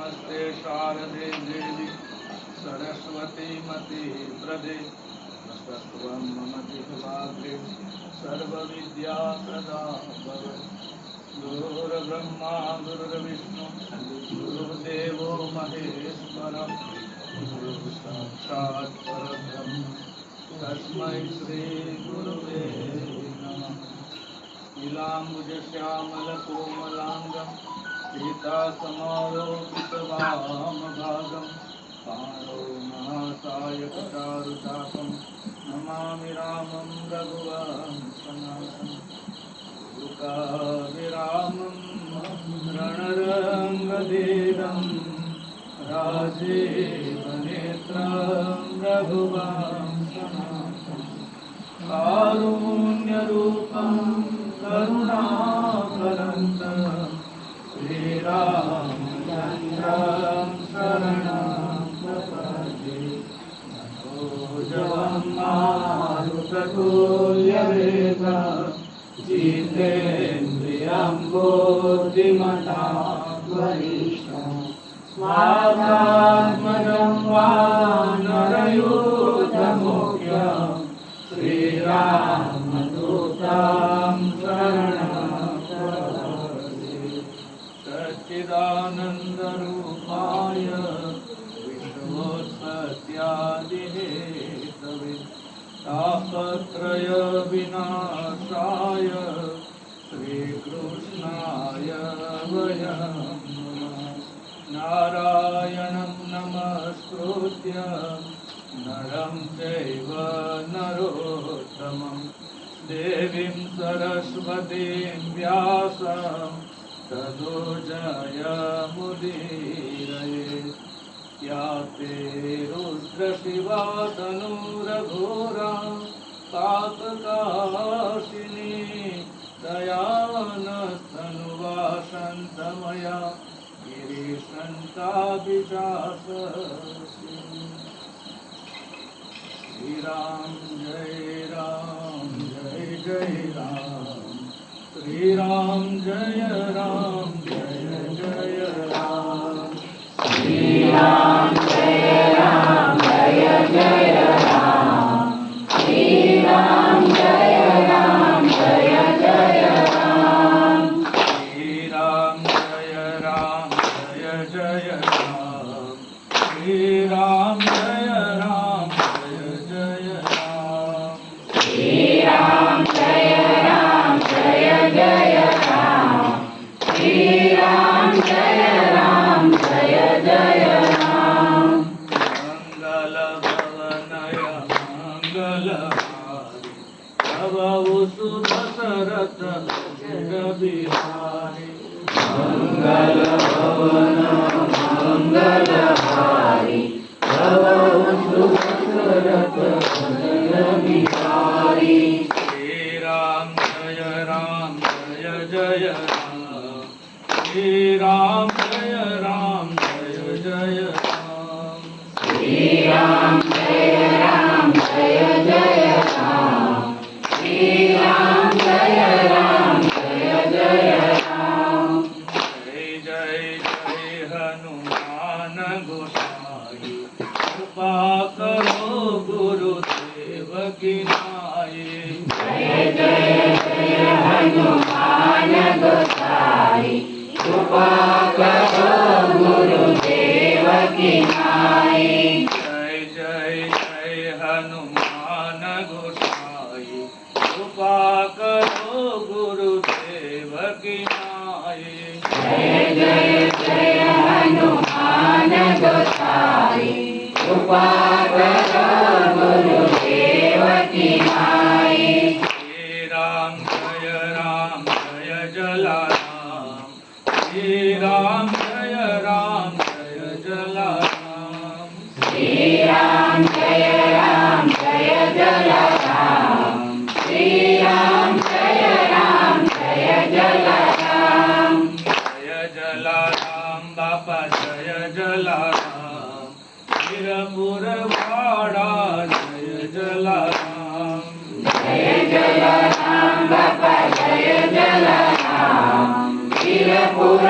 नमस्ते शारदे देवी सरस्वती मते प्रदे नमस्तस्त्वं मम जिह्वाग्रे सर्वविद्याप्रदा भव। गुरुर्ब्रह्मा गुरुर्विष्णु गुरुर्देवो महेश्वरः गुरुः साक्षात् परब्रह्म तस्मै श्री गुरुवे नमः। नीलाम्बुजश्यामलकोमलाङ्गं सीतासमारोपितवामभागं पाणौ महासायकचारुचापं नमामि रामं रघुवंशनाथं। विरामं रणरङ्गधीरं राजीवनेत्रं रघुवंशनाथं। कारुण्यरूपं करुणाकरन्तं श्रीरामचन्द्रं शरणं प्रपद्ये। मनोजवं मारुततुल्यवेगं जितेन्द्रियं बुद्धिमतां वरिष्ठं। वातात्मजं वानरयूथमुख्यं श्रीरामदूतं शरणं प्रपद्ये। सच्चिदानन्दरूपाय विश्वोत्पत्त्यादिहेतवे तापत्रयविनाशाय श्रीकृष्णाय वयं नमः। नारायणं नमस्कृत्य नरं चैव नरोत्तमं देवीं सरस्वतीं व्यासं ततो जयमुदीरये। या ते रुद्रशिवा तनूरघोरा पापकाशिनी दयानस्तनुवा सन्तमया गिरिशन्ताभिजासि। श्री राम जय राम जय जय राम। श्री राम जय राम जय जय राम। श्री राम जय राम जय जय राम। श्री राम जय राम जय जय राम। श्री राम जय राम जय जय राम। श्री राम जय राम जय जय राम। श्री राम जय राम जय जय राम। श्री राम जय राम जय जय राम। मंगल भवनय मंगलहारी भवउ सुत सरथ जग बिहारी। मंगल भवन मंगलहारी भवउ सुत सरथ जग बिहारी। श्री राम जय जय राम। श्री राम जय जय राम। श्री राम जय जय राम। श्री राम जय जय राम। जय जय जय हनुमान गोसाई कृपा करो गुरुदेव की नाई। जय जय जय हनुमान गोसाई कृपा करो गुरुदेव की नाई। जय जय जय हनुमान गोसाई कृपा करो गुरुदेव की नाई। जय जय जय हनुमान गोसाई कृपा करो गुरुदेव की नाई। श्री राम जय जलाराम। श्री राम जय जलाराम। श्री राम जय जलाराम। श्री राम जय जलाराम। जय जलाराम बापा जय जलाराम। वीरपुरवाड़ा जय जलाराम। जय जलाराम बापा जय जलाराम। वीरपुर